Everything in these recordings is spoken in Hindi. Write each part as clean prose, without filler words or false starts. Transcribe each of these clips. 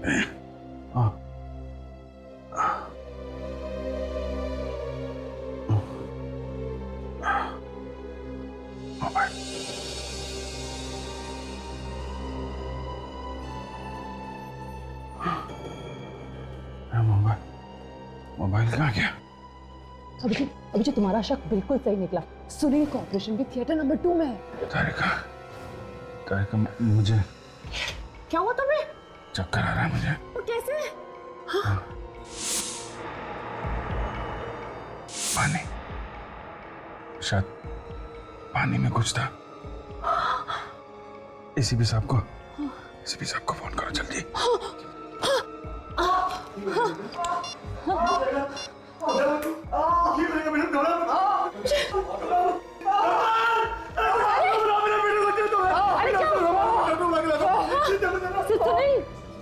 हाँ मोबाइल मोबाइल कहाँ गया? अभी तुम्हारा शक बिल्कुल सही निकला। सुनील का ऑपरेशन भी थिएटर नंबर 2 में है। तारिका मुझे क्या हुआ तुम्हें? चक्कर आ रहा है मुझे। तो कैसे? हाँ। पानी, शायद पानी में कुछ था। एसीपी साहब को फोन करो जल्दी।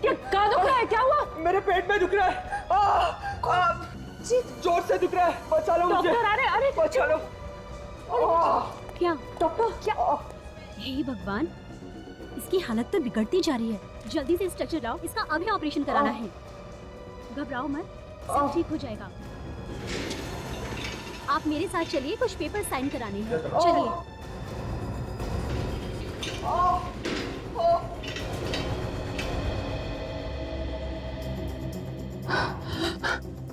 क्या कहाँ दुख रहा है? क्या हुआ? मेरे पेट में दुख रहा है। जोर से दुख रहा है। बचा लो मुझे। डॉक्टर अरे बचा लो। क्या डॉक्टर क्या? हे भगवान, इसकी हालत तो बिगड़ती जा रही है। जल्दी से स्ट्रक्चर लाओ, इसका अभी ऑपरेशन कराना है। घबराओ मत, सब ठीक हो जाएगा। आप मेरे साथ चलिए, कुछ पेपर साइन कराने हैं। चलिए।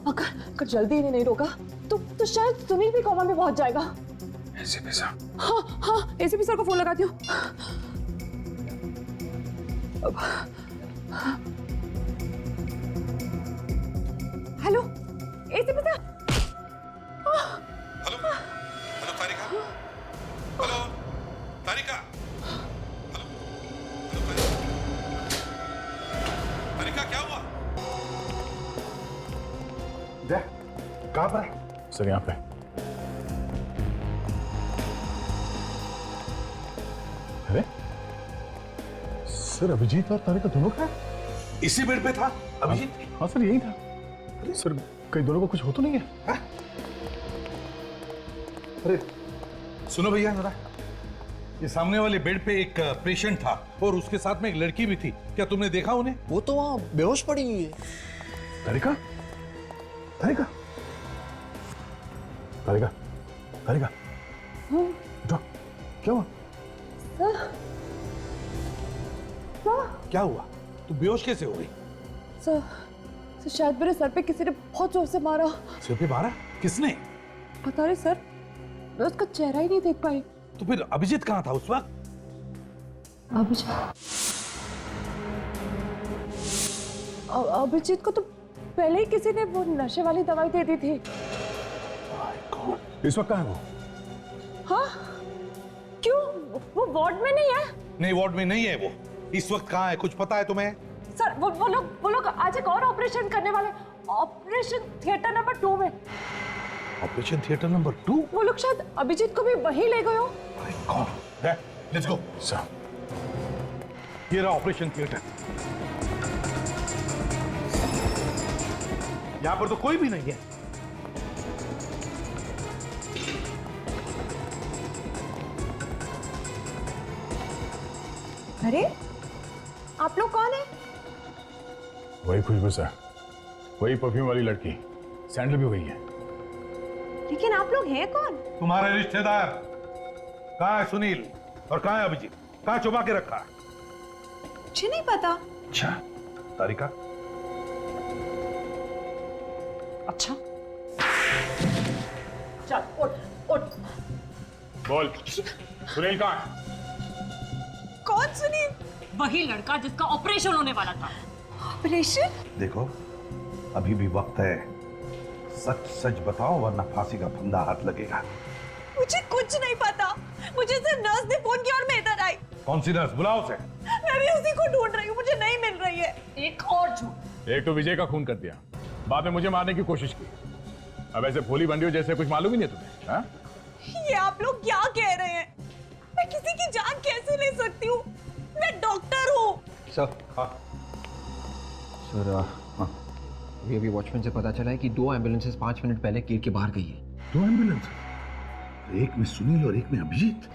अगर जल्दी इन्हें नहीं रोका तो शायद सुनील भी कोमा में पहुंच जाएगा। एसीपी साहब। हाँ एसीपी सर को फोन लगाती हूँ। Hello ACP sir. Hello hello Tarika. Hello Tarika. Hello hello Tarika, क्या हुआ? कहाँ पर है? सर यहाँ पे। अरे सर, अभिजीत और तारिका दोनों का इसी बेड पे था अभिजीत? हाँ सर, यही था। सर कहीं दोनों को कुछ हो तो नहीं है? हाँ? अरे सुनो भैया जरा, ये सामने वाले बेड पे एक पेशेंट था और उसके साथ में एक लड़की भी थी। क्या तुमने देखा उन्हें? वो तो वहाँ बेहोश पड़ी हुई है। तारिका, तारिका, तारिका, तारिका। उठो, क्या हुआ? क्या हुआ? तू बेहोश कैसे हो गई? सर शायद मेरे सर पे किसी ने बहुत जोर से मारा। सिर पे मारा? किसने? पता नहीं सर, मैं उसका चेहरा ही नहीं देख पाई। तो फिर अभिजीत कहाँ था उस वक्त? अभिजीत को तो पहले ही किसी ने वो नशे वाली दवाई दे दी थी। इस वक्त कहाँ है वो? हाँ क्यों? वो वार्ड में नहीं है। नहीं, वार्ड में नहीं है वो। इस वक्त कहाँ है, कुछ पता है तुम्हें? सर वो लोग आज एक और ऑपरेशन करने वाले। ऑपरेशन थिएटर नंबर 2 में। Operation theatre number 2? वो लोग शायद अभिजीत को भी वहीं ले गए हो। Let's go. सर, ये रहा ऑपरेशन थिएटर। यहां पर तो कोई भी नहीं है। अरे आप लोग कौन है? वही खुशबू सर, वही परफ्यूम वाली लड़की। सैंडल भी वही है। लेकिन आप लोग हैं कौन? तुम्हारे रिश्तेदार। कहाँ है सुनील और कहाँ है अभिजीत? कहाँ छुपा के रखा? मुझे नहीं पता। अच्छा, तारिका? अच्छा चल उठ। बोल, सुनील कहाँ है? कौन सुनील? वही लड़का जिसका ऑपरेशन होने वाला था। ऑपरेशन? देखो, अभी भी वक्त है। सच सच बताओ वरना फांसी का फंदा हाथ लगेगा। मुझे कुछ नहीं पता। मुझे सिर्फ नर्स ने फोन किया और मैं इधर आई। कौन सी नर्स? बुलाओ उसे। मैं भी उसी को ढूंढ रही हूँ, मुझे नहीं मिल रही है। एक और झूठ। एक तो विजय का खून कर दिया, बाद में मुझे मारने की कोशिश की। अब ऐसे भोली बंडियों जैसे कुछ मालूम ही नहीं तुम्हें? हाँ? ये आप लोग क्या कह रहे हैं? मैं किसी की जान कैसे ले सकती हूँ? मैं डॉक्टर हूँ। सर, हाँ। सर हाँ, अभी वॉचमैन से पता चला है कि 2 एम्बुलेंसेस 5 मिनट पहले गेट के बाहर गई है। 2 एम्बुलेंस? एक में सुनील और एक में अभिजीत।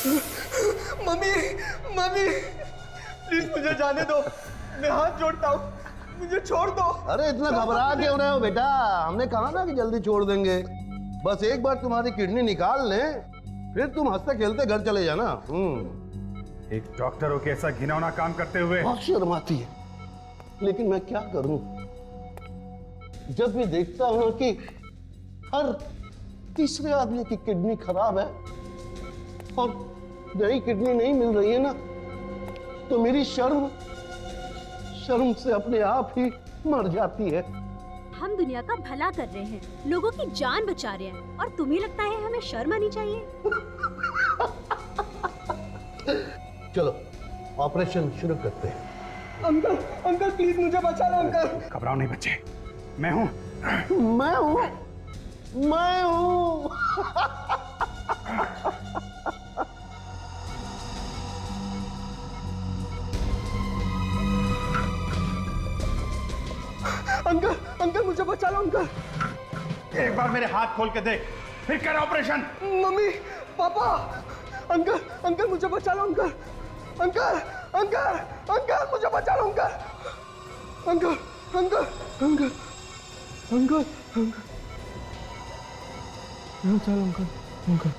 मम्मी मम्मी प्लीज मुझे जाने दो, मैं हाथ जोड़ता हूँ, मुझे छोड़ दो। अरे इतना घबरा क्यों रहे हो बेटा? हमने कहा ना कि जल्दी छोड़ देंगे। बस एक बार तुम्हारी किडनी निकाल लें, फिर तुम हंसते खेलते घर चले जाना। एक डॉक्टर हो के ऐसा घिनौना काम करते हुए बहुत शर्म आती है, लेकिन मैं क्या करूं? जब भी देखता हूं कि हर तीसरे आदमी की किडनी खराब है और नई किडनी नहीं मिल रही है ना, तो मेरी शर्म से अपने आप ही मर जाती है। हम दुनिया का भला कर रहे हैं, लोगों की जान बचा रहे हैं, और तुम्हें लगता है हमें शर्म आनी चाहिए? चलो ऑपरेशन शुरू करते हैं। अंकल अंकल प्लीज मुझे बचा लो अंकल। घबराओ नहीं बच्चे, मैं हूं। मैं हूं। अंकल अंकल मुझे बचा लो अंकल। एक बार मेरे हाथ खोल के देख, फिर कर operation. Mummy papa uncle uncle मुझे बचा लो अंकल। अंकल अंकल अंकल मुझे बचा लो uncle. Uncle uncle uncle uncle uncle बचा लो अंकल। अंकल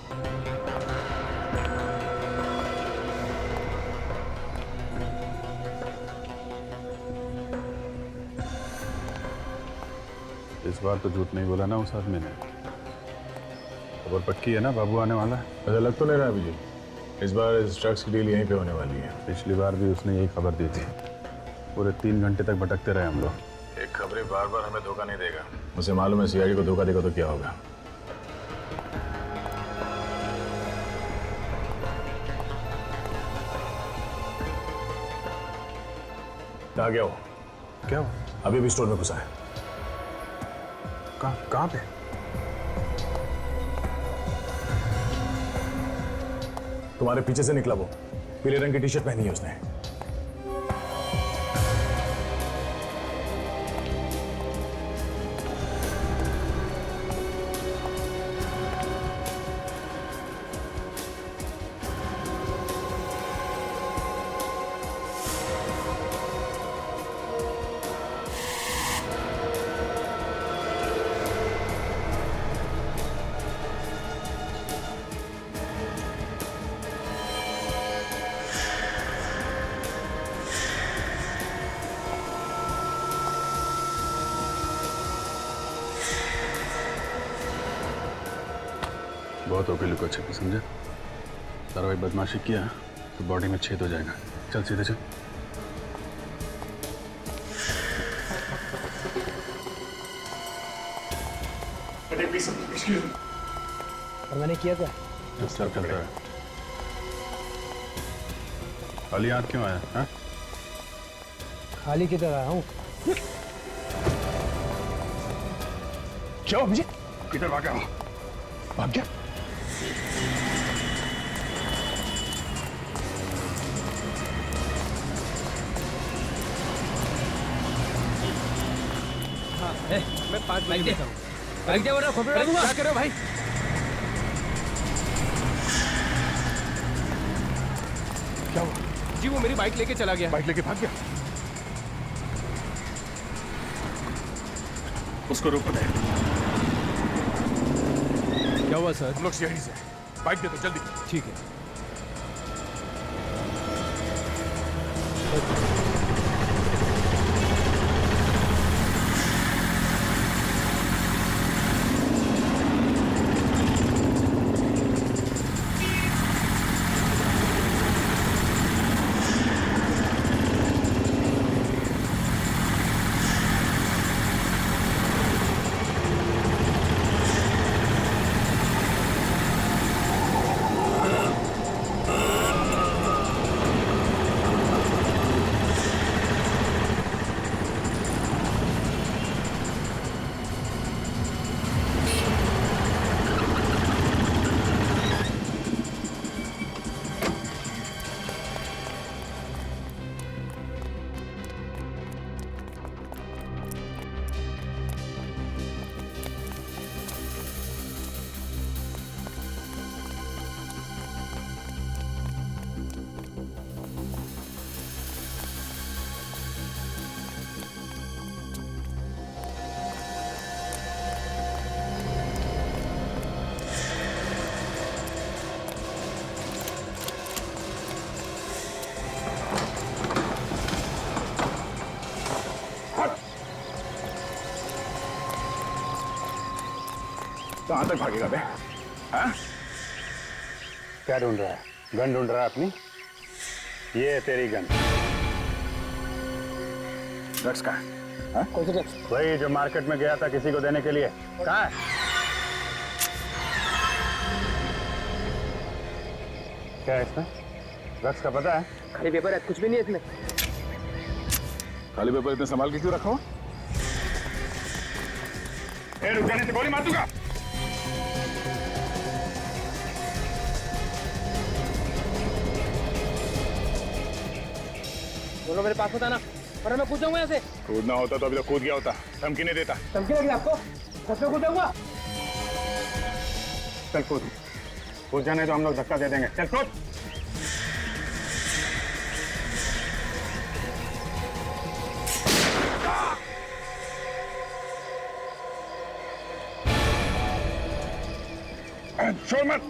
इस बार तो झूठ नहीं बोला ना उस आदमी ने। खबर पक्की है ना, बाबू आने वाला है। ऐसा लग तो नहीं रहा अभी जी, इस बार इस ड्रग्स की डील यहीं पे होने वाली है। पिछली बार भी उसने यही खबर दी थी। पूरे 3 घंटे तक भटकते रहे हम लोग। एक खबरी बार बार हमें धोखा नहीं देगा। मुझे मालूम है सीआईडी को धोखा देगा तो क्या होगा। कहाँ गया हो? क्या हुआ? अभी भी स्टोर में घुसा है। कहाँ पे? तुम्हारे पीछे से निकला वो, पीले रंग की टी शर्ट पहनी है उसने। बहुत होके लुका छिपी, समझे? तारा भाई बदमाशी किया तो बॉडी में छेद हो जाएगा। चल सीधे चल। और मैंने किया क्या? चल चलता है। खाली हाथ क्यों आया? हाँ? खाली किधर आया हूँ? क्या हुआ मुझे? किधर भागा हो? भाग गया? मैं 5 बजे देता हूँ। बाइक क्या कर रहे हो भाई? क्या हुआ? जी वो मेरी बाइक लेके चला गया। बाइक लेके भाग गया? उसको रोको दे। क्या हुआ सर? हम लोग सीआईडी से। बाइक दे दो जल्दी। ठीक है। कहां तक भागेगा बे? हाँ? क्या ढूंढ रहा है? गन ढूंढ रहा है अपनी? ये है तेरी गन। ड्रग्स का है? कौन सी ड्रग्स? वही जो मार्केट में गया था किसी को देने के लिए। कहाँ है? क्या है इसमें? ड्रग्स का पता है? खाली पेपर है, कुछ भी नहीं है इसमें। खाली पेपर इतने संभाल के क्यों रखा हो? रुक जाने से गोली मार दूंगा। बोलो मेरे पास होता ना, वरना मैं कूद जाऊंगा यहाँ से। कूदना होता तो अभी तो कूद गया होता। धमकी नहीं देता। धमकी लगी आपको? सच में कूद जाऊंगा? चल कूद। कूद जाने तो हम लोग धक्का दे देंगे। चल कूद। छोड़ मत।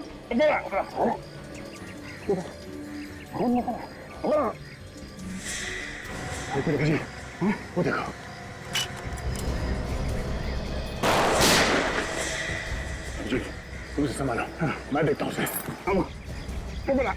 देखो जी, वो देखो। जी, तुम उसे संभालो। मैं देखता हूँ उसे। वो बोला।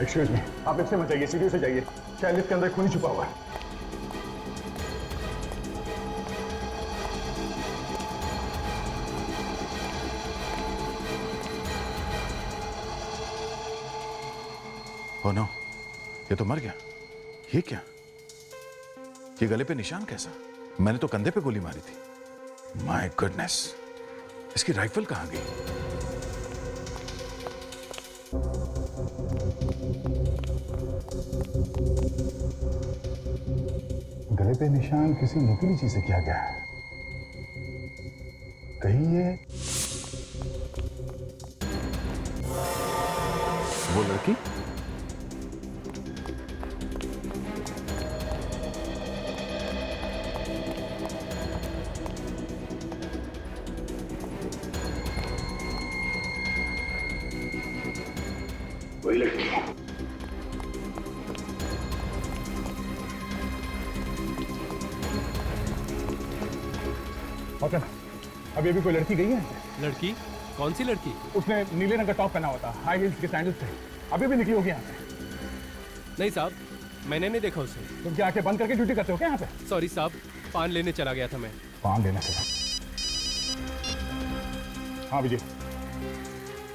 एक्सक्यूज मी, आप लिफ्ट से मत जाइए, सीढ़ियों से जाइए। शायद लिफ्ट के अंदर खून छुपा हुआ है। ओह नो, ये तो मर गया। ये क्या? ये गले पे निशान कैसा? मैंने तो कंधे पे गोली मारी थी। माय गुडनेस, इसकी राइफल कहाँ गई? गले पे निशान किसी नुकीली चीज से किया गया है। कहीं ये वो लड़की? वही लड़की। ओके, अभी अभी कोई लड़की गई है? लड़की? कौन सी लड़की? उसने नीले रंग का टॉप पहना हुआ था, हाई हील्स के सैंडल्स थे। अभी भी निकली होगी यहाँ से। नहीं साहब, मैंने नहीं देखा उसे। तुम क्या आंखें बंद करके ड्यूटी करते हो क्या यहाँ पे? सॉरी साहब, पान लेने चला गया था मैं। पान लेना चला? हाँ विजय,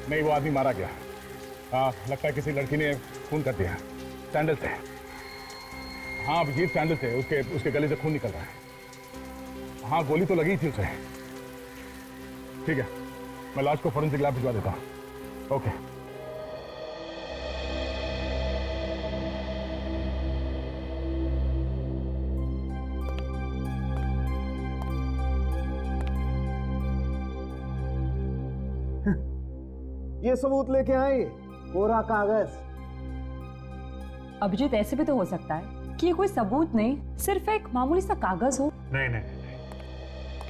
नहीं वो आदमी मारा गया। हाँ, लगता है किसी लड़की ने खून कर दिया। सैंडल थे। हाँ अभिजीत, सैंडल थे। उसके गले से खून निकल रहा है। हाँ, गोली तो लगी थी उसे। ठीक है, मैं लाश को फोरेंसिक लैब भिजवा देता हूँ। ओके। ये सबूत लेके आए, कोरा कागज। अभिजीत, ऐसे भी तो हो सकता है कि ये कोई सबूत नहीं, सिर्फ एक मामूली सा कागज हो। नहीं नहीं नहीं,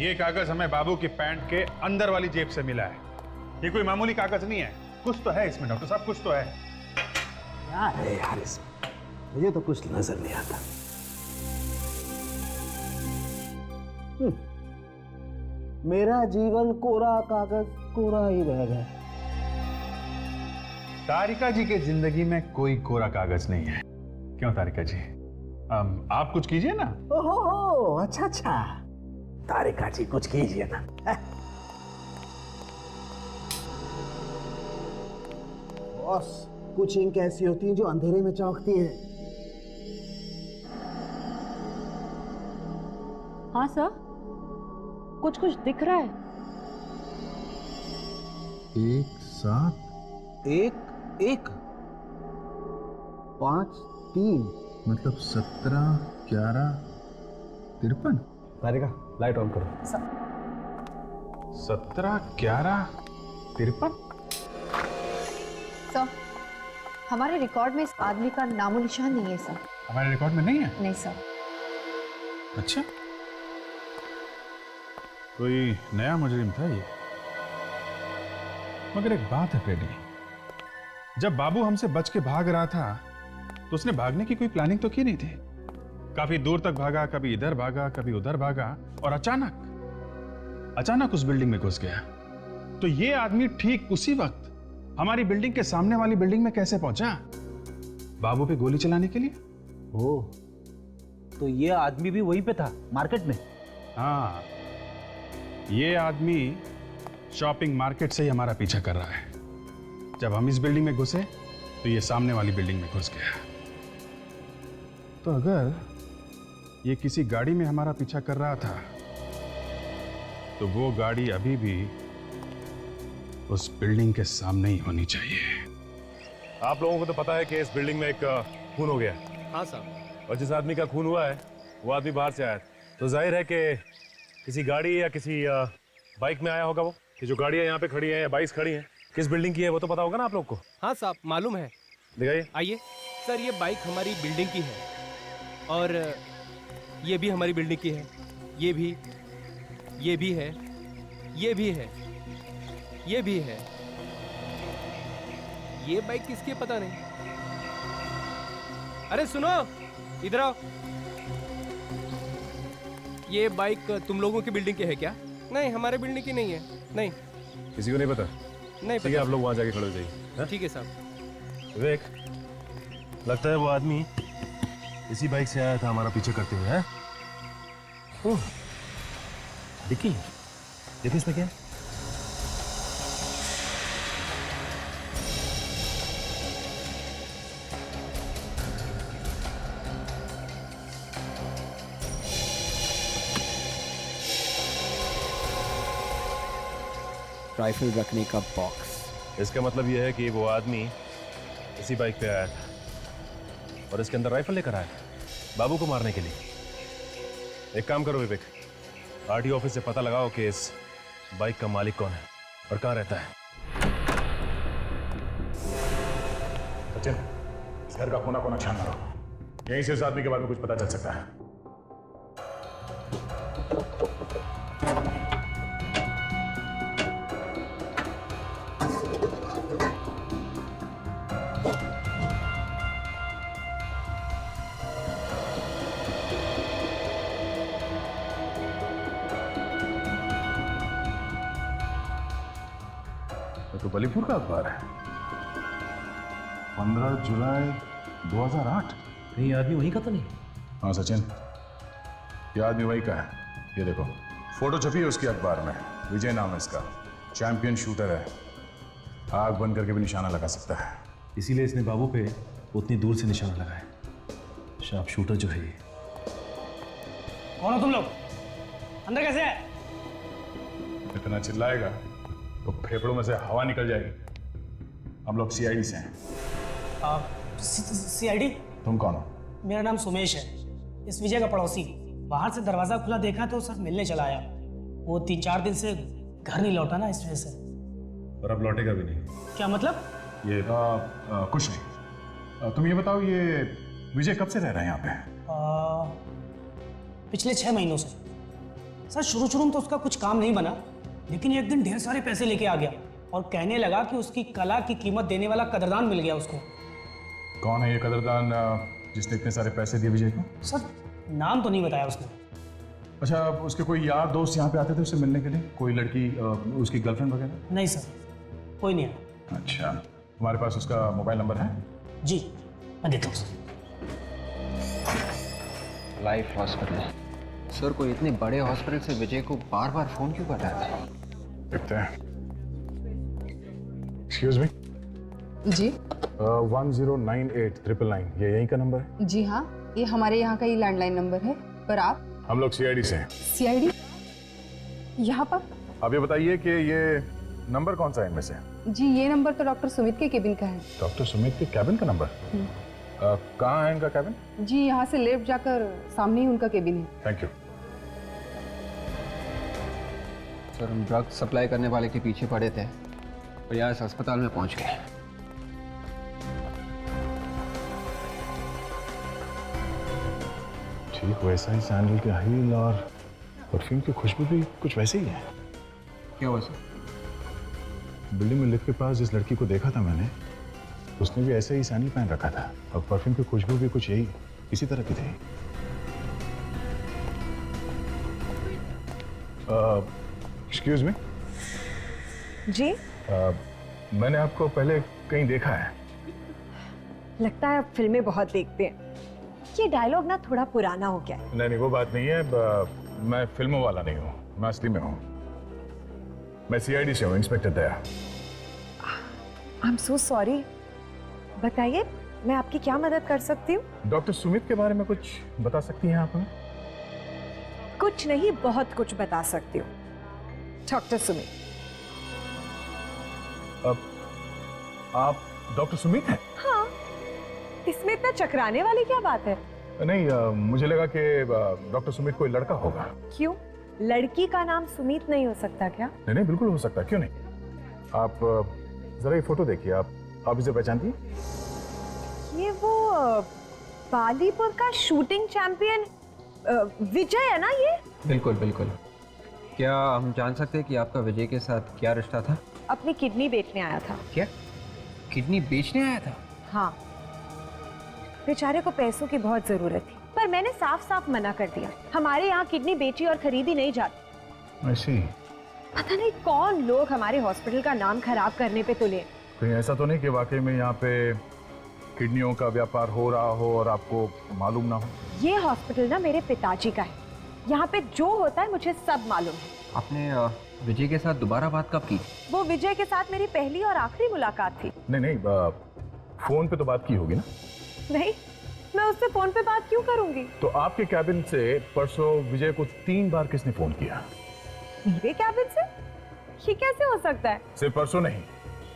ये कागज हमें बाबू की पैंट के अंदर वाली जेब से मिला है। ये कोई मामूली कागज नहीं है। कुछ तो है इसमें डॉक्टर साहब, कुछ तो है। क्या है यार इसमें? मुझे तो कुछ नजर नहीं आता। मेरा जीवन कोरा कागज कोरा ही रह गया। तारिका जी की जिंदगी में कोई कोरा कागज नहीं है। क्यों तारिका जी, आप कुछ कीजिए ना। ओहो, अच्छा अच्छा, तारिका जी कुछ कीजिए ना। बॉस, कुछ इंक ऐसी होती हैं जो अंधेरे में चमकती हैं। हाँ सर, कुछ कुछ दिख रहा है। 1 7 1 1 5 3 मतलब 17 11 53। राधिका लाइट ऑन करो। 17/11/53। सर, हमारे रिकॉर्ड में इस आदमी का नामो निशान नहीं है सर। हमारे रिकॉर्ड में नहीं है? नहीं सर। अच्छा, कोई नया मुजरिम था ये। मगर एक बात है पेडी, जब बाबू हमसे बच के भाग रहा था तो उसने भागने की कोई प्लानिंग तो की नहीं थी। काफी दूर तक भागा, कभी इधर भागा, कभी उधर भागा, और अचानक उस बिल्डिंग में घुस गया। तो ये आदमी ठीक उसी वक्त हमारी बिल्डिंग के सामने वाली बिल्डिंग में कैसे पहुंचा? बाबू पे गोली चलाने के लिए। ओह, तो ये आदमी भी वहीं पे था, मार्केट में? हाँ, ये आदमी शॉपिंग मार्केट से ही हमारा पीछा कर रहा है। जब हम इस बिल्डिंग में घुसे तो ये सामने वाली बिल्डिंग में घुस गया। तो अगर ये किसी गाड़ी में हमारा पीछा कर रहा था तो वो गाड़ी अभी भी उस बिल्डिंग के सामने ही होनी चाहिए। आप लोगों को तो पता है कि इस बिल्डिंग में एक खून हो गया। हाँ साहब। और जिस आदमी का खून हुआ है वो आदमी बाहर से आया, तो जाहिर है कि किसी गाड़ी या किसी बाइक में आया होगा वो। कि जो गाड़ियाँ यहाँ पे खड़ी हैं या बाइक्स खड़ी हैं किस बिल्डिंग की है वो तो पता होगा ना आप लोग को। हाँ साहब, मालूम है। दिखाइए। आइए सर, ये बाइक हमारी बिल्डिंग की है और ये भी हमारी बिल्डिंग की है। ये भी है, ये भी है, ये भी है। ये बाइक किसकी है पता नहीं। अरे सुनो, इधर आओ। ये बाइक तुम लोगों की बिल्डिंग की है क्या? नहीं, हमारे बिल्डिंग की नहीं है। नहीं, किसी को नहीं पता? नहीं ठीक है, आप लोग वहाँ जाके खड़े हो जाइए। ठीक है साहब। विवेक, लगता है वो आदमी इसी बाइक से आया था हमारा पीछे करते हुए। हैं? ओह, डिक्की देखो इसमें क्या है। राइफल रखने का बॉक्स। इसका मतलब यह है कि वो आदमी इसी बाइक पे आया था और इसके अंदर राइफल लेकर आया बाबू को मारने के लिए। एक काम करो विवेक, आरटीओ ऑफिस से पता लगाओ कि इस बाइक का मालिक कौन है और कहाँ रहता है। सचिन, इस घर का कोना कोना छान मारो, यहीं से इस आदमी के बारे में कुछ पता चल सकता है। तो बलीपुर का अखबार है, 15 जुलाई 2008। नहीं, ये आदमी वहीं का तो नहीं? हाँ सचिन, ये आदमी वही का है। ये देखो फोटो छपी है उसकी अखबार में। विजय नाम है इसका, चैंपियन शूटर है, आग बंद करके भी निशाना लगा सकता है। इसीलिए इसने बाबू पे उतनी दूर से निशाना लगाया। शार्प शूटर जो है ये। कौन हो तुम लोग? अंदर कैसे है? इतना चिल्लाएगा तो फेफड़ों में से हवा निकल जाएगी। हम लोग सीआईडी से हैं। सीआईडी? तुम कौन हो? मेरा नाम सुमेश है, इस विजय का पड़ोसी। बाहर से दरवाजा खुला देखा तो सर मिलने चला आया। वो 3-4 दिन से घर नहीं लौटा ना, इस वजह से। और अब लौटेगा भी नहीं। क्या मतलब? ये कुछ नहीं। तुम ये बताओ, ये विजय कब से रह रहा है यहाँ पे? पिछले 6 महीनों से। सर शुरू में तो उसका कुछ काम नहीं बना, लेकिन एक दिन ढेर सारे पैसे लेके आ गया और कहने लगा कि उसकी कला की कीमत देने वाला कदरदान मिल गया उसको। कौन है ये कदरदान जिसने इतने सारे पैसे दिए विजय को? सर नाम तो नहीं बताया उसने। अच्छा, उसके कोई यार दोस्त यहाँ पे आते थे उससे मिलने के लिए? कोई लड़की, उसकी गर्लफ्रेंड वगैरह? नहीं सर, कोई नहीं आया। अच्छा, तुम्हारे पास उसका मोबाइल नंबर है? जी, मैं देता हूँ सर। Life hospital. सर, कोई इतने बड़े हॉस्पिटल से विजय को बार बार फोन क्यों कर रहा था? देखते हैं। Excuse me. जी 1098-999, ये यहीं का नंबर है? जी हाँ, ये हमारे यहाँ का ही लैंडलाइन नंबर है। पर आप? हम लोग सीआईडी से हैं। सीआईडी? यहाँ पर? अब ये बताइए कि ये नंबर कौन सा है इनमें से? जी, ये नंबर तो डॉक्टर सुमित के केबिन का है। डॉक्टर सुमित के कैबिन का नंबर? कहाँ है इनका कैबिन? जी, यहाँ से लेफ्ट जाकर सामने ही उनका केबिन है। Thank you. सर हम ड्रग सप्लाई करने वाले के पीछे पड़े थे और यहाँ इस अस्पताल में पहुँच गए। ठीक वैसा ही सैंडल के हील और परफ्यूम की खुशबू भी कुछ वैसे ही है। क्या हुआ सर? बिल्डिंग में लिफ्ट के पास जिस लड़की को देखा था मैंने, उसने भी ऐसे ही सैंडल पहन रखा था और परफ्यूम की खुशबू भी कुछ यही इसी तरह की थी। एक्सक्यूज मी जी, मैंने आपको पहले कहीं देखा है। लगता है आप फिल्में बहुत देखते हैं। ये डायलॉग ना थोड़ा पुराना हो गया है। नहीं वो बात नहीं है। मैं फिल्मों वाला नहीं हूँ, मैं असली में हूँ। मैं सीआईडी से हूँ, inspector Daya. I am so sorry. बताइए, मैं आपकी क्या मदद कर सकती हूँ? डॉक्टर सुमित के बारे में कुछ बता सकती हैं आप हमें? कुछ नहीं, बहुत कुछ बता सकती हूँ। डॉक्टर सुमित। आप डॉक्टर सुमित हैं? हाँ, इसमें इतना चकराने वाली क्या बात है? नहीं, मुझे लगा कि डॉक्टर सुमित कोई लड़का होगा। क्यों? लड़की का नाम सुमित नहीं हो सकता क्या? नहीं बिल्कुल हो सकता, क्यों नहीं। आप जरा ये फोटो देखिए। आप इसे पहचानती हैं? ये वो बालीपुर का शूटिंग चैंपियन विजय है ना ये? बिल्कुल बिल्कुल। क्या हम जान सकते हैं कि आपका विजय के साथ क्या रिश्ता था? अपनी किडनी बेचने आया था। क्या किडनी बेचने आया था? हाँ, बेचारे को पैसों की बहुत जरूरत थी, पर मैंने साफ साफ मना कर दिया। हमारे यहाँ किडनी बेची और खरीदी नहीं जाती। ऐसी पता नहीं कौन लोग हमारे हॉस्पिटल का नाम खराब करने पे तुले। कहीं ऐसा तो नहीं कि वाकई में यहाँ पे किडनियों का व्यापार हो रहा हो और आपको मालूम ना हो? ये हॉस्पिटल ना मेरे पिताजी का है। यहाँ पे जो होता है मुझे सब मालूम है। आपने विजय के साथ दोबारा बात कब की? वो विजय के साथ मेरी पहली और आखिरी मुलाकात थी। नहीं, फोन पे तो बात की होगी ना? नहीं, मैं उससे फोन पे बात क्यों करूंगी? तो आपके कैबिन से परसों विजय को 3 बार किसने फोन किया? मेरे कैबिन से? ये कैसे हो सकता है? सिर्फ परसों नहीं,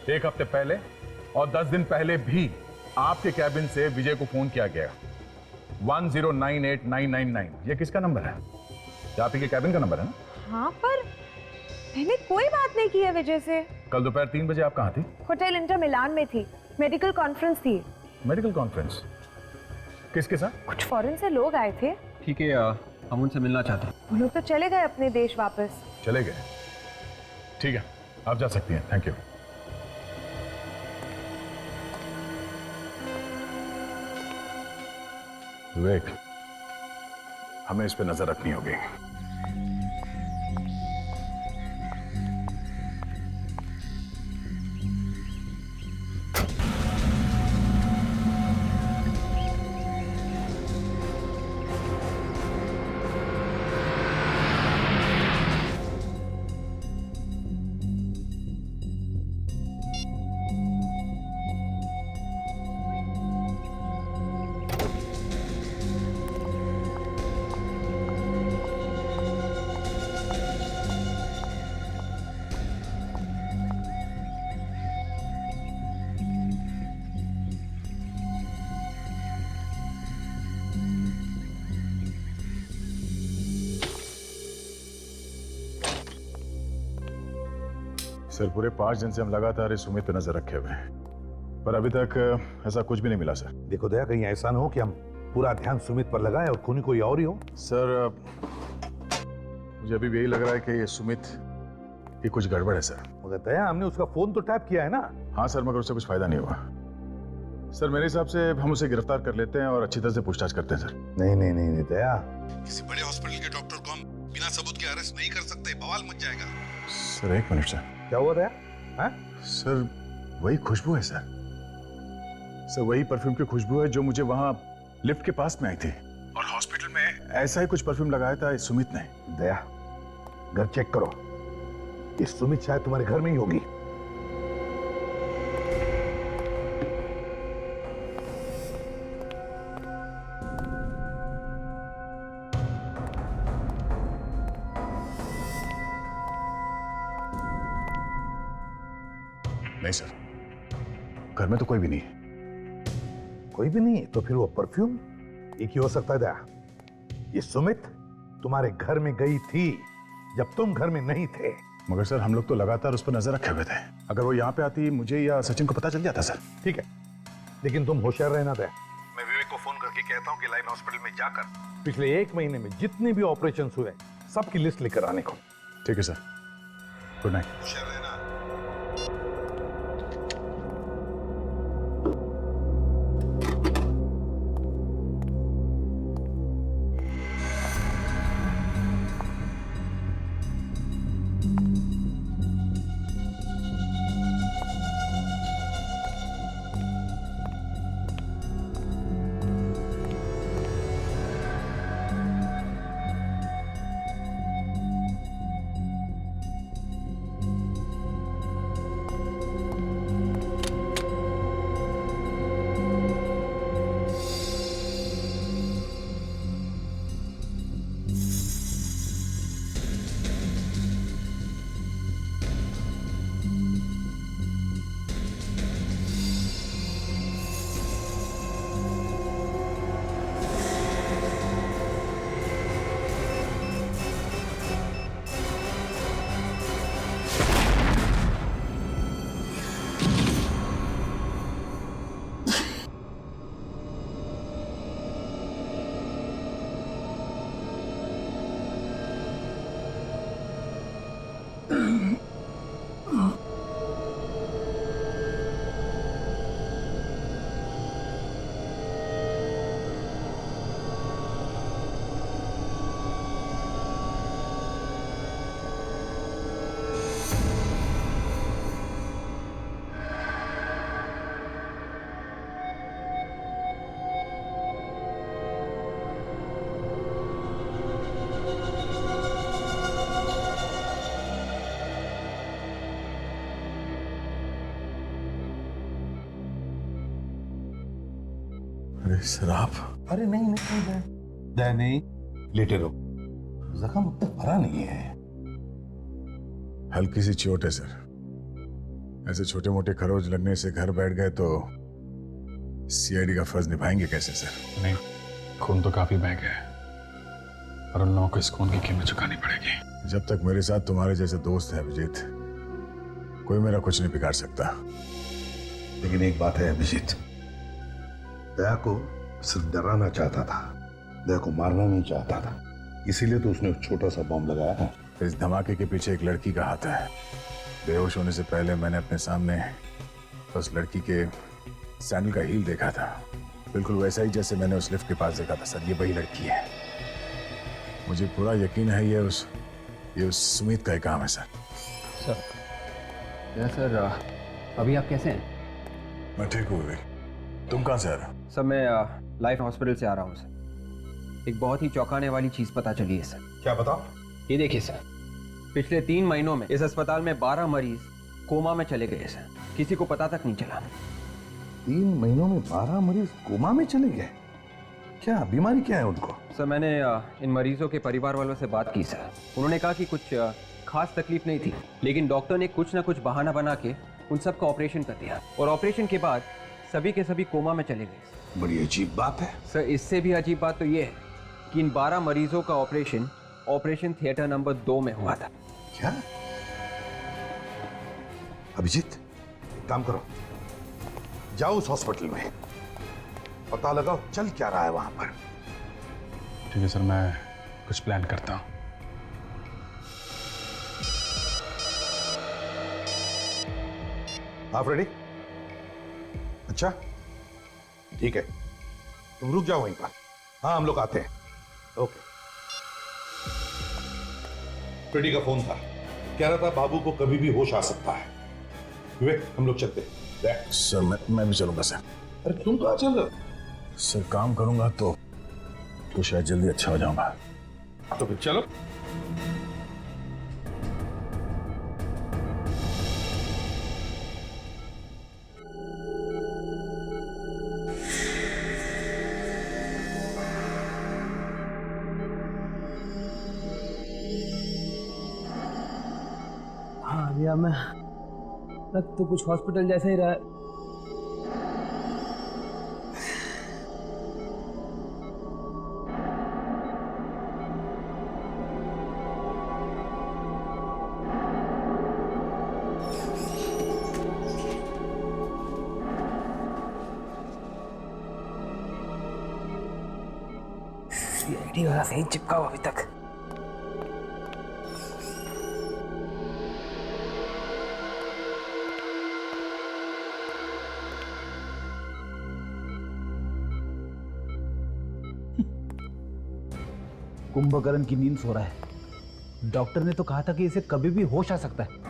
1 हफ्ते पहले और 10 दिन पहले भी आपके कैबिन से विजय को फोन किया गया। 10989999। ये किसका नंबर है? ये आप ही के कैबिन का नंबर है ना? हाँ, पर मैंने कोई बात नहीं की है विजय से। कल दोपहर 3 बजे आप कहाँ थी? होटल इंटर मिलान में थी, मेडिकल कॉन्फ्रेंस थी। Medical conference? किसके साथ? कुछ फॉरेन से लोग आए थे। ठीक है, हम उनसे मिलना चाहते हैं। वो लोग तो चले गए अपने देश वापस। चले गए? ठीक है, आप जा सकती हैं। Thank you. विवेक, हमें इस पे नजर रखनी होगी। सर, पूरे 5 दिन से हम लगातार इस सुमित पे नजर रखे हुए हैं, पर अभी तक ऐसा कुछ भी नहीं मिला सर। देखो दया, कहीं ऐसा ना हो कि हम पूरा ध्यान सुमित पर लगाएं और खूनी कोई और ही हो। सर, मुझे अभी भी यही लग रहा है कि ये सुमित की कुछ गड़बड़ है सर। मगर दया, हमने उसका फोन तो टैप किया है ना? हाँ सर, मगर उससे कुछ फायदा नहीं हुआ। सर, मेरे हिसाब से हम उसे गिरफ्तार कर लेते हैं और अच्छी तरह से पूछताछ करते हैं सर। नहीं दया, किसी बड़े हॉस्पिटल के डॉक्टर को हम बिना सबूत के अरेस्ट नहीं कर सकते, बवाल मच जाएगा। Sir 1 minute sir. क्या हुआ दया? हाँ? सर, वही खुशबू है सर। सर, वही परफ्यूम की खुशबू है जो मुझे वहां लिफ्ट के पास में आई थी, और हॉस्पिटल में ऐसा ही कुछ परफ्यूम लगाया था इस सुमित ने। दया, घर चेक करो। ये सुमित शायद तुम्हारे घर में ही होगी। नहीं सर, घर में तो कोई भी नहीं है। कोई भी नहीं? तो फिर वो परफ्यूम एक ही हो सकता है दया। ये सुमित तुम्हारे घर में गई थी जब तुम घर में नहीं थे। मगर सर हम लोग तो लगातार उस पर नजर रखे हुए थे। अगर वो यहाँ पे आती मुझे या सचिन को पता चल जाता सर। ठीक है, लेकिन तुम होशियार रहना दे। मैं विवेक को फोन करके कहता हूँ कि लाइन हॉस्पिटल में जाकर पिछले 1 महीने में जितने भी ऑपरेशन हुए सबकी लिस्ट लेकर आने को। ठीक है सर, गुड नाइट। होशियार रहना। अरे सर आप? अरे नहीं नहीं दया नहीं, लेटे रहो, जख्म अब तक भरा नहीं है। हल्की सी चोट है सर। ऐसे छोटे मोटे खरोच लगने से घर बैठ गए तो सीआईडी का फर्ज निभाएंगे कैसे सर? नहीं, खून तो काफी बह गया है और उन लोगों को इस खून की कीमत चुकानी पड़ेगी। जब तक मेरे साथ तुम्हारे जैसे दोस्त है अभिजीत, कोई मेरा कुछ नहीं बिगाड़ सकता। लेकिन एक बात है अभिजीत, दया को सिर्फ डराना चाहता था, दया को मारना नहीं चाहता था, इसीलिए तो उसने छोटा सा बॉम्ब लगाया है। इस धमाके के पीछे एक लड़की का हाथ है। बेहोश होने से पहले मैंने अपने सामने उस लड़की के सैंडल का हील देखा था, बिल्कुल वैसा ही जैसे मैंने उस लिफ्ट के पास देखा था सर। ये वही लड़की है, मुझे पूरा यकीन है ये उस सुमित का ही काम है सर। सर अभी आप कैसे हैं? मैं ठीक हूँ विवेक, तुम कहाँ से आ रहे हो? सर मैं लाइफ हॉस्पिटल से आ रहा हूँ सर। एक बहुत ही चौंकाने वाली चीज पता चली है सर। क्या बताओ? ये देखिए सर, पिछले 3 महीनों में इस अस्पताल में 12 मरीज कोमा में चले गए सर, किसी को पता तक नहीं चला। 3 महीनों में 12 मरीज कोमा में चले गए? क्या बीमारी क्या है उनको? सर मैंने इन मरीजों के परिवार वालों से बात की सर। उन्होंने कहा कि कुछ खास तकलीफ नहीं थी, लेकिन डॉक्टर ने कुछ ना कुछ बहाना बना के उन सबका ऑपरेशन कर दिया और ऑपरेशन के बाद सभी के सभी कोमा में चले गए। बड़ी अजीब बात है सर। इससे भी अजीब बात तो ये है कि इन 12 मरीजों का ऑपरेशन थिएटर नंबर 2 में हुआ था। क्या? अभिजीत काम करो, जाओ उस हॉस्पिटल में, पता लगाओ चल क्या रहा है वहां पर। ठीक है सर, मैं कुछ प्लान करता हूँ। आप रेडी? अच्छा ठीक है, तुम रुक जाओ वहीं पर। हाँ हम लोग आते हैं। ओके। फ्रेडी का फोन था, कह रहा था बाबू को कभी भी होश आ सकता है। विवेक हम लोग चलते हैं। सर मैं भी चलूंगा सर। अरे तुम कहाँ चल रहे हो? सर काम करूंगा तो शायद जल्दी अच्छा हो जाऊंगा। तो फिर चलो। हाँ भैया, मैं लग तो कुछ हॉस्पिटल जैसा ही रहा है। पेटी वाला सही चिपका हुआ अभी तक। कुंभकर्ण की नींद सो रहा है। डॉक्टर ने तो कहा था कि इसे कभी भी होश आ सकता है।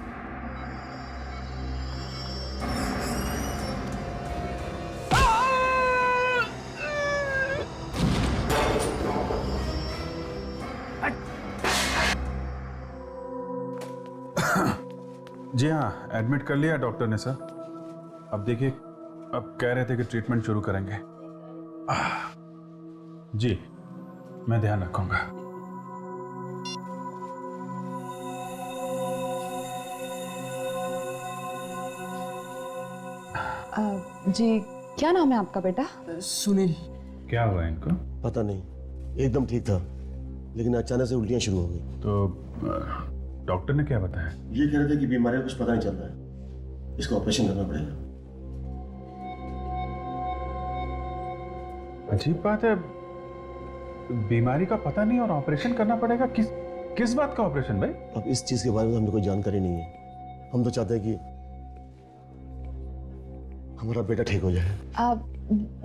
जी हाँ, एडमिट कर लिया डॉक्टर ने सर। अब देखिए, अब कह रहे थे कि ट्रीटमेंट शुरू करेंगे। जी, मैं ध्यान रखूंगा। जी, क्या नाम है आपका बेटा? सुनील। क्या हुआ इनको? पता नहीं, एकदम ठीक था लेकिन अचानक से उल्टियां शुरू हो गई। तो डॉक्टर ने क्या बताया? ये कह रहे थे कि बीमारी का कुछ पता नहीं चल रहा है, इसको ऑपरेशन करना पड़ेगा। अजीब बात है, बीमारी का पता नहीं और ऑपरेशन करना पड़ेगा। किस बात का ऑपरेशन भाई? अब इस चीज के बारे में हमें कोई जानकारी नहीं है। हम तो चाहते हैं कि हमारा बेटा ठीक हो जाए। आप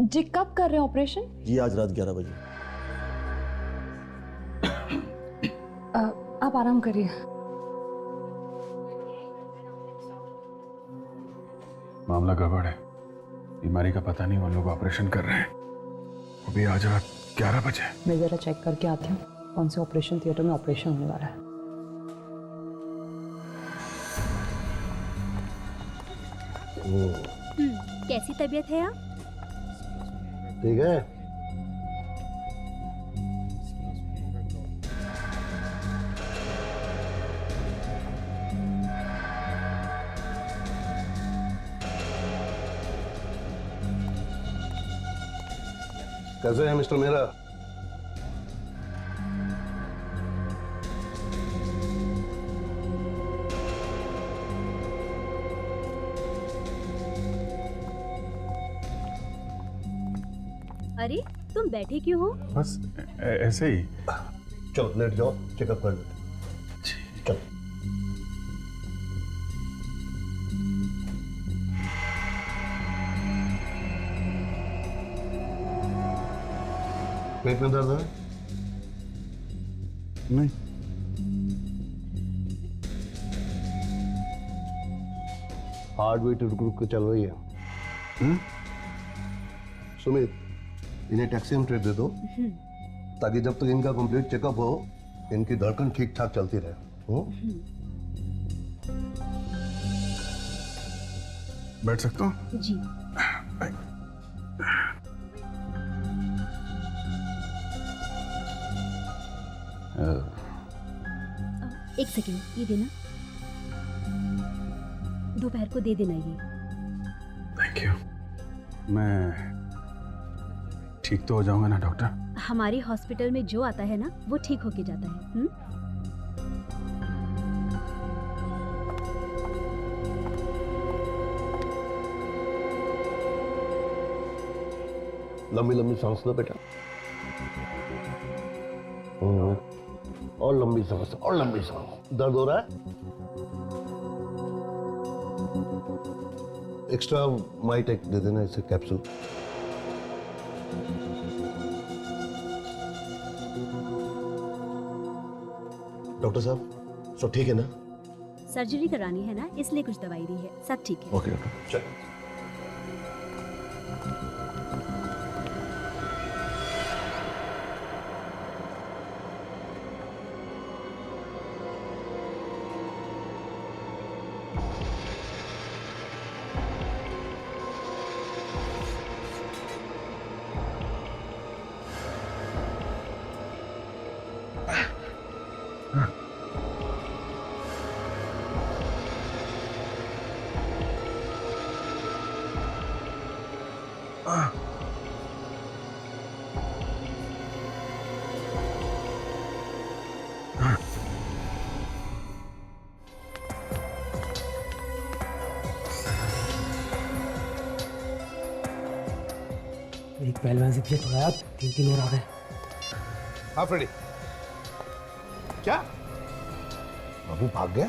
जी कब कर रहे हैं ऑपरेशन? जी आज रात 11 बजे। आप आराम करिए। मामला गड़बड़ है, बीमारी का पता नहीं, वो लोग ऑपरेशन कर रहे हैं। अभी आज रात 11 बजे। मैं जरा चेक करके आती हूँ कौन से ऑपरेशन थिएटर में ऑपरेशन होने वाला है। कैसी तबीयत है आप? ठीक है। कैसे हैं मिस्टर मेहरा? अरे तुम बैठे क्यों हो? बस ऐसे ही। चलो लेट जाओ, चेकअप कर लेते। चलो। पेट में दर्द है? नहीं। हार्ट बीट रुक रुक के चल रही है। सुमित, इन्हें टैक्सीम ट्रेड दे दो ताकि जब तक इनका कंप्लीट चेकअप हो इनकी धड़कन ठीक ठाक चलती रहे। बैठ सकता हूँ? जी। एक सेकेंड, ये देना। दोपहर को दे देना ये। Thank you. मैं ठीक तो हो जाऊंगा ना डॉक्टर? हमारे हॉस्पिटल में जो आता है ना वो ठीक होके जाता है। लंबी लंबी सांस लो बेटा। और लंबी सांस, और लंबी सांस। दर्द हो रहा है? एक्स्ट्रा माइटेक दे देना इसे कैप्सूल। डॉक्टर साहब सब ठीक है ना? सर्जरी करानी है ना, इसलिए कुछ दवाई दी है। सब ठीक है। ओके डॉक्टर, चलिए। एक पहलवान से पीछे छुड़ाया, 3 और आ गए। हाँ फ्रेडी, क्या बाबू भाग गया?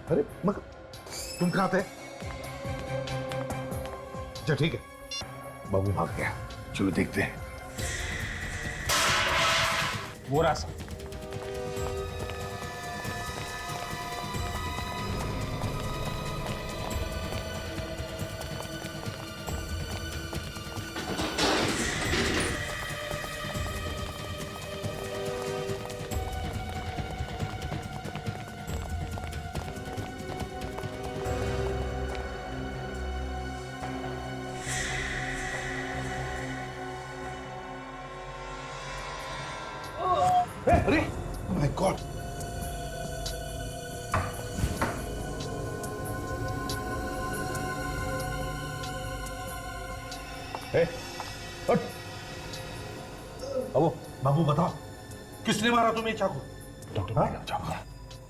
अरे मगर तुम कहाँ थे? अच्छा ठीक है, बाबू भाग गया, चलो देखते हैं। वो रास्ता अरे माय गॉड, बाबू बाबू बताओ, किसने मारा तुम्हें चाकू? डॉक्टर हाँ?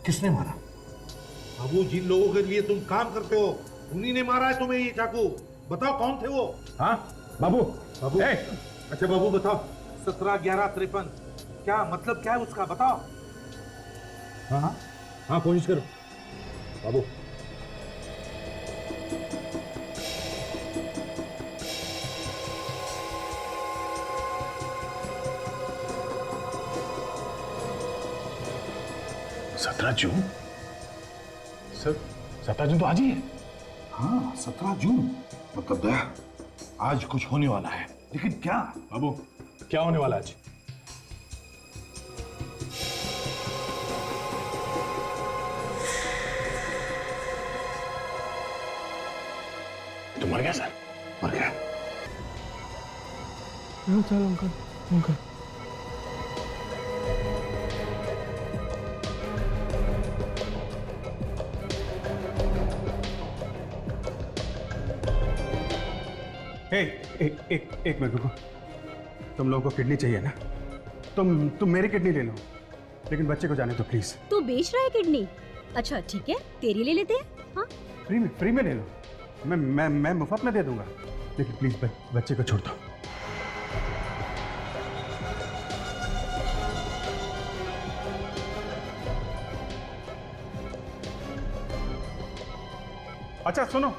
किसने मारा? बाबू, जिन लोगों के लिए तुम काम करते हो उन्हीं ने मारा है तुम्हें ये चाकू। बताओ कौन थे वो? हाँ बाबू, बाबू अच्छा बाबू बताओ, 17-11-53 क्या मतलब, क्या है उसका बताओ। हाँ हाँ हाँ, कोशिश करो बाबू। सत्रह जून? सर 17 जून तो आज ही है। हाँ 17 जून, मतलब दया आज कुछ होने वाला है, लेकिन क्या? बाबू क्या होने वाला आज? तो मर गया सर, मर गया। चलो अंकल, अंकल एक मिनट रुको। तुम लोगों को किडनी चाहिए ना? तुम मेरी किडनी ले लो, लेकिन बच्चे को जाने दो प्लीज। तू बेच रहा है किडनी? अच्छा ठीक है, तेरी ले लेते हैं। हाँ फ्री में ले लो, मैं मुफ्त में दे दूंगा, लेकिन प्लीज बच्चे को छोड़ दो। अच्छा सुनो,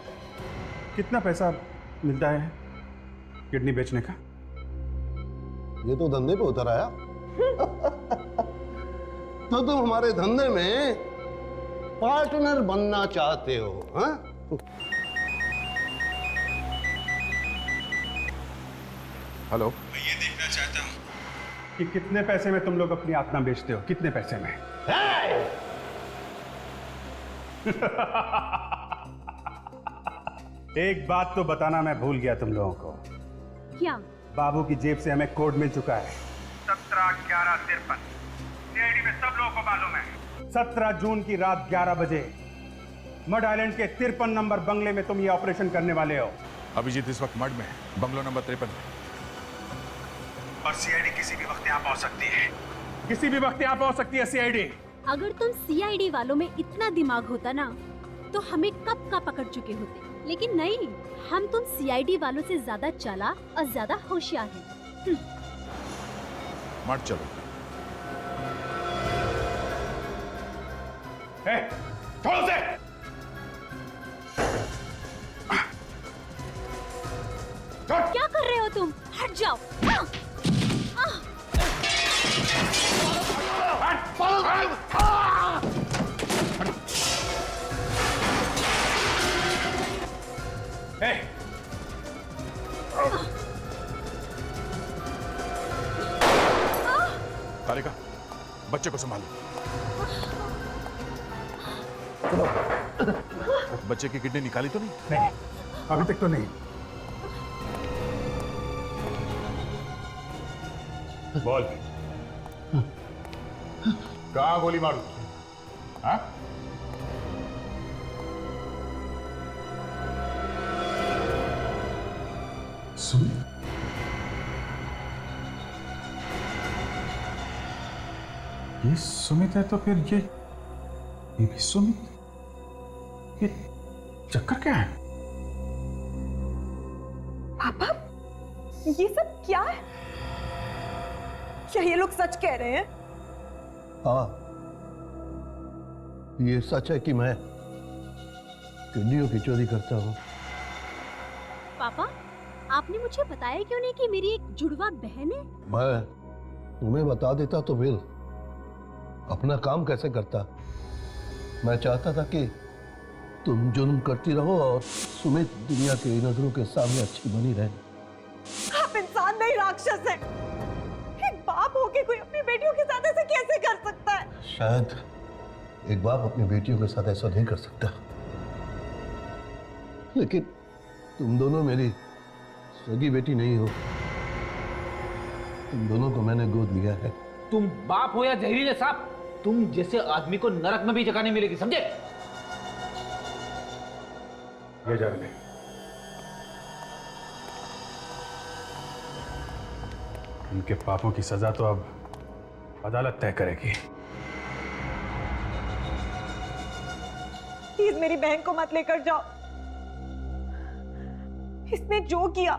कितना पैसा मिलता है किडनी बेचने का? ये तो धंधे पे उतर आया। तो तुम हमारे धंधे में पार्टनर बनना चाहते हो? हाँ? हेलो, मैं ये देखना चाहता हूँ कि कितने पैसे में तुम लोग अपनी आत्मा बेचते हो, कितने पैसे में? एक बात तो बताना मैं भूल गया तुम लोगों को। क्या? बाबू की जेब से हमें कोड मिल चुका है, 17-11-53। सीआईडी में सब लोगों को मालूम है। 17 जून की रात 11 बजे मड आइलैंड के 53 नंबर बंगले में तुम ये ऑपरेशन करने वाले हो। अभिजीत इस वक्त मड में, बंगलो नंबर 53 में। और सीआईडी किसी भी वक्त यहाँ पहुंच सकती है, किसी भी वक्त यहाँ पहुंच सकती है सीआईडी। अगर तुम सीआईडी वालों में इतना दिमाग होता ना, तो हमें कब का पकड़ चुके होते। लेकिन नहीं, हम तुम सीआईडी वालों से ज्यादा चालाक और ज्यादा होशियार हैं। मड चलो। छोड़ो से। क्या कर रहे हो तुम? हट जाओ। तारिका, बच्चे को संभालो। बच्चे की किडनी निकाली तो नहीं? नहीं, अभी तक तो नहीं। बोल, कहाँ गोली मारू? हाँ? सुमित, ये सुमित है तो फिर ये भी सुमित। ये चक्कर क्या है? पापा, ये सब क्या है? क्या ये लोग सच कह रहे हैं? हाँ, ये सच है कि मैं किडनियों की चोरी करता हूँ। पापा, आपने मुझे बताया क्यों नहीं कि मेरी एक जुड़वा बहन है? मैं तुम्हें बता देता तो फिर अपना काम कैसे करता। मैं चाहता था कि तुम जुर्म करती रहो और सुमित दुनिया की नजरों के सामने अच्छी बनी रहे। आप इंसान नहीं, राक्षस हैं। एक बाप होके कोई अपनी बेटियों के साथ ऐसे कैसे कर सकता है? शायद एक बाप अपनी बेटियों के साथ ऐसा नहीं कर सकता, लेकिन तुम दोनों मेरी सगी बेटी नहीं हो। तुम दोनों को मैंने गोद लिया है। तुम बाप हो या जहरीले सांप, तुम जैसे आदमी को नरक में भी जगह नहीं मिलेगी, समझे? ये जा रहे उनके पापों की सजा तो अब अदालत तय करेगी। प्लीज मेरी बहन को मत लेकर जाओ। इसने जो किया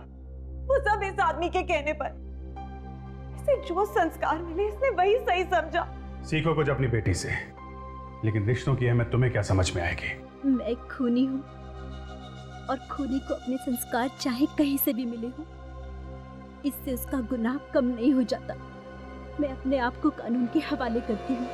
वो सब इस आदमी के कहने पर। इसे जो संस्कार मिले इसने वही सही समझा। सीखो कुछ अपनी बेटी से, लेकिन रिश्तों की अहमियत तुम्हें क्या समझ में आएगी? मैं एक खूनी हूँ और खूनी को अपने संस्कार चाहे कहीं से भी मिले हो, इससे उसका गुनाह कम नहीं हो जाता। मैं अपने आप को कानून के हवाले करती हूँ।